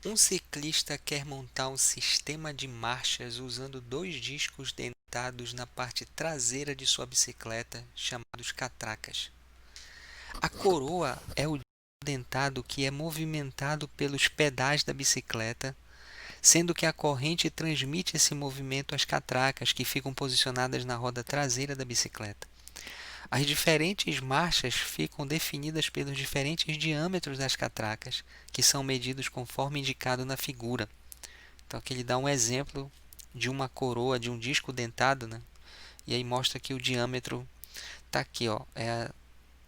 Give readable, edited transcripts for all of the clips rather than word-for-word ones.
Um ciclista quer montar um sistema de marchas usando dois discos dentados na parte traseira de sua bicicleta, chamados catracas. A coroa é o disco dentado que é movimentado pelos pedais da bicicleta, sendo que a corrente transmite esse movimento às catracas, que ficam posicionadas na roda traseira da bicicleta. As diferentes marchas ficam definidas pelos diferentes diâmetros das catracas, que são medidos conforme indicado na figura. Então aqui ele dá um exemplo de uma coroa, de um disco dentado, né? E aí mostra que o diâmetro está aqui, ó, é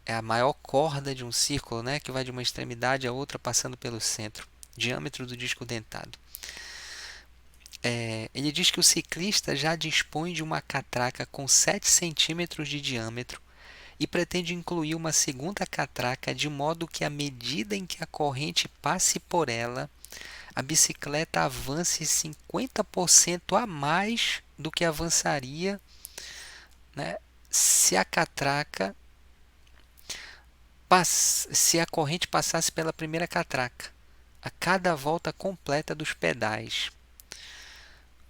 a maior corda de um círculo, né? Que vai de uma extremidade à outra passando pelo centro. Diâmetro do disco dentado. Ele diz que o ciclista já dispõe de uma catraca com 7 centímetros de diâmetro e pretende incluir uma segunda catraca de modo que, à medida em que a corrente passe por ela, a bicicleta avance 50% a mais do que avançaria, né, se a catraca se a corrente passasse pela primeira catraca, a cada volta completa dos pedais.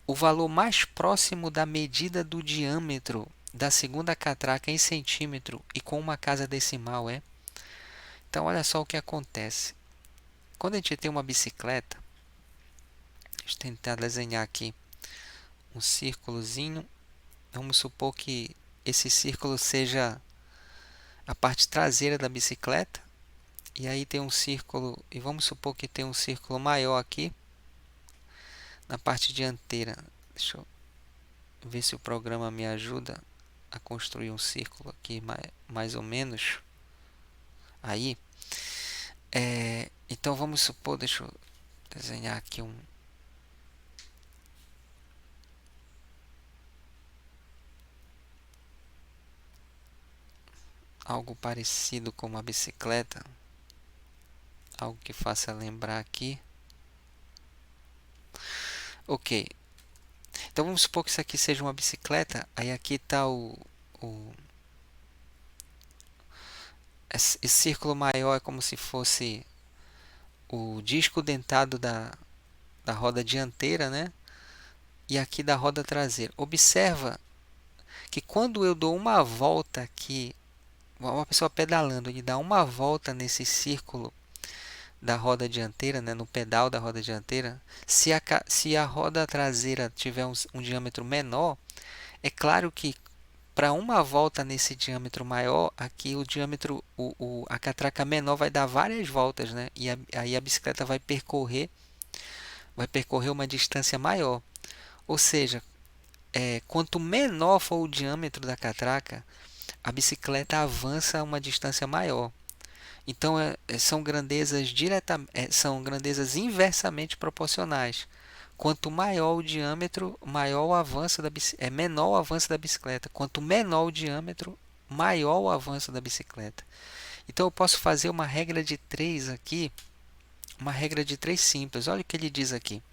O valor mais próximo da medida do diâmetro da segunda catraca em centímetro e com uma casa decimal é. Então, olha só o que acontece. Quando a gente tem uma bicicleta, deixa eu tentar desenhar aqui um círculozinho. Vamos supor que esse círculo seja a parte traseira da bicicleta. E aí tem um círculo, e vamos supor que tem um círculo maior aqui na parte dianteira. Deixa eu ver se o programa me ajuda a construir um círculo aqui mais ou menos. Aí, então vamos supor, deixa eu desenhar aqui algo parecido com uma bicicleta, algo que faça lembrar aqui. Ok, então vamos supor que isso aqui seja uma bicicleta. Aí aqui está o esse círculo maior é como se fosse o disco dentado da roda dianteira, né? E aqui da roda traseira. Observa que quando eu dou uma volta aqui, uma pessoa pedalando, ele dá uma volta nesse círculo da roda dianteira, né, no pedal da roda dianteira, se a roda traseira tiver um diâmetro menor, é claro que para uma volta nesse diâmetro maior, aqui o diâmetro, a catraca menor vai dar várias voltas, né? E aí a bicicleta vai percorrer uma distância maior. Ou seja, quanto menor for o diâmetro da catraca, a bicicleta avança uma distância maior. Então são grandezas inversamente proporcionais. Quanto maior o diâmetro, maior o avanço menor o avanço da bicicleta. Quanto menor o diâmetro, maior o avanço da bicicleta. Então eu posso fazer uma regra de 3 aqui, uma regra de 3 simples. Olha o que ele diz aqui.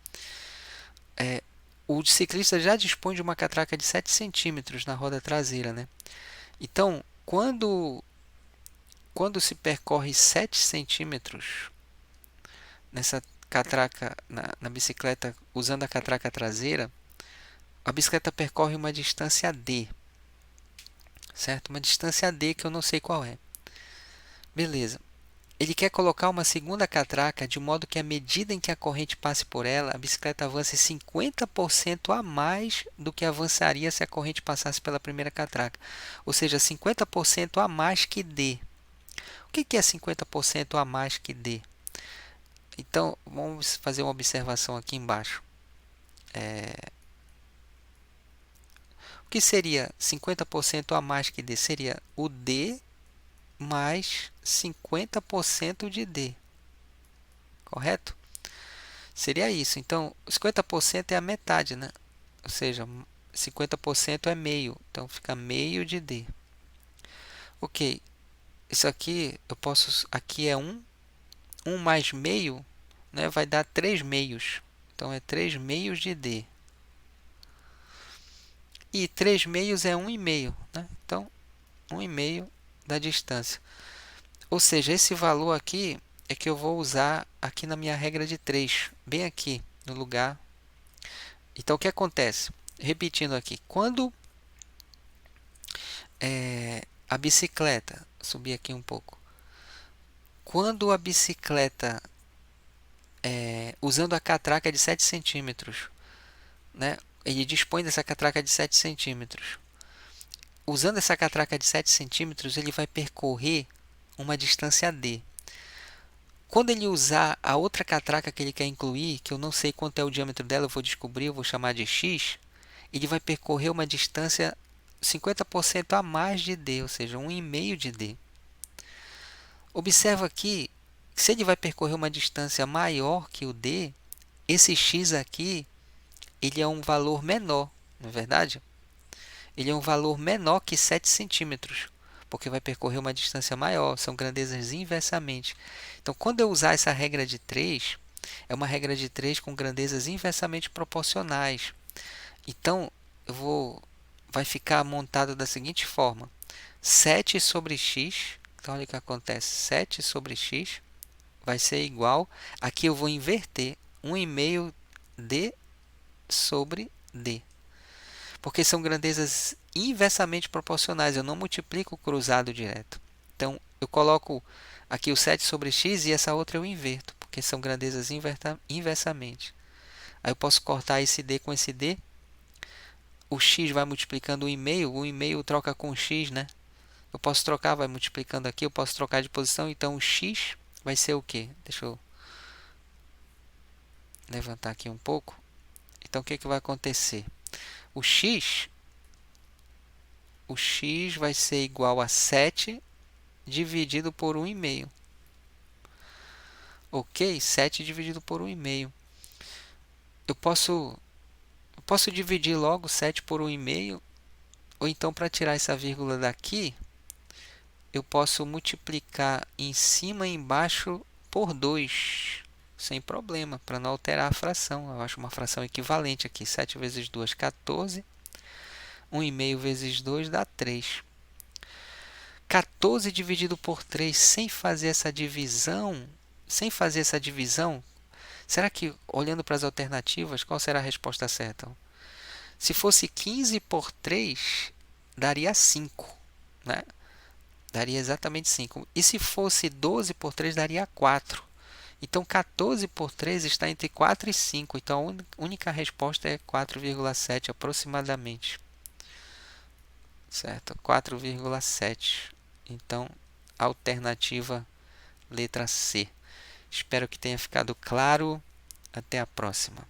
O ciclista já dispõe de uma catraca de 7 centímetros na roda traseira, né? Então, quando se percorre 7 centímetros nessa catraca, na bicicleta, usando a catraca traseira, a bicicleta percorre uma distância d, certo? Uma distância d que eu não sei qual é. Beleza. Ele quer colocar uma segunda catraca de modo que, à medida em que a corrente passe por ela, a bicicleta avance 50% a mais do que avançaria se a corrente passasse pela primeira catraca. Ou seja, 50% a mais que d. O que é 50% a mais que d? Então, vamos fazer uma observação aqui embaixo. O que seria 50% a mais que d? Seria o d mais 50% de d, correto? Seria isso. Então, 50% é a metade, né? Ou seja, 50% é meio. Então, fica meio de d. Ok, isso aqui eu posso... Aqui é 1. 1 mais meio, né, vai dar 3 meios. Então, é 3 meios de d. E 3 meios é 1,5, né? Então, 1,5 da distância. Ou seja, esse valor aqui é que eu vou usar aqui na minha regra de 3, bem aqui no lugar. Então, o que acontece? Repetindo aqui, quando a bicicleta, subir aqui um pouco, quando a bicicleta, usando a catraca de 7 centímetros, né, ele dispõe dessa catraca de 7 centímetros. Usando essa catraca de 7 centímetros, ele vai percorrer uma distância d. Quando ele usar a outra catraca que ele quer incluir, que eu não sei quanto é o diâmetro dela, eu vou descobrir, eu vou chamar de x, ele vai percorrer uma distância 50% a mais de d, ou seja, 1,5 de d. Observa aqui, se ele vai percorrer uma distância maior que o d, esse x aqui, ele é um valor menor, não é verdade? Ele é um valor menor que 7 centímetros, porque vai percorrer uma distância maior, são grandezas inversamente. Então, quando eu usar essa regra de 3, é uma regra de 3 com grandezas inversamente proporcionais. Então, vai ficar montado da seguinte forma: 7 sobre x, então olha o que acontece, 7 sobre x vai ser igual, aqui eu vou inverter, 1,5 d sobre d. Porque são grandezas inversamente proporcionais, eu não multiplico o cruzado direto. Então, eu coloco aqui o 7 sobre x e essa outra eu inverto, porque são grandezas inversamente. Aí eu posso cortar esse d com esse d. O x vai multiplicando o 1,5 troca com o x, né? Eu posso trocar, vai multiplicando aqui, eu posso trocar de posição, então o x vai ser o quê? Deixa eu levantar aqui um pouco. Então, o que vai acontecer? O x vai ser igual a 7 dividido por 1,5. Ok? 7 dividido por 1,5. Eu posso dividir logo 7 por 1,5, ou então, para tirar essa vírgula daqui, eu posso multiplicar em cima e embaixo por 2, sem problema, para não alterar a fração. Eu acho uma fração equivalente aqui. 7 vezes 2, 14. 1,5 vezes 2 dá 3. 14 dividido por 3 sem fazer essa divisão, será que, olhando para as alternativas, qual será a resposta certa? Se fosse 15 por 3, daria 5, né? Daria exatamente 5. E se fosse 12 por 3, daria 4. Então, 14 por 3 está entre 4 e 5. Então, a única resposta é 4,7 aproximadamente. Certo? 4,7. Então, alternativa letra C. Espero que tenha ficado claro. Até a próxima.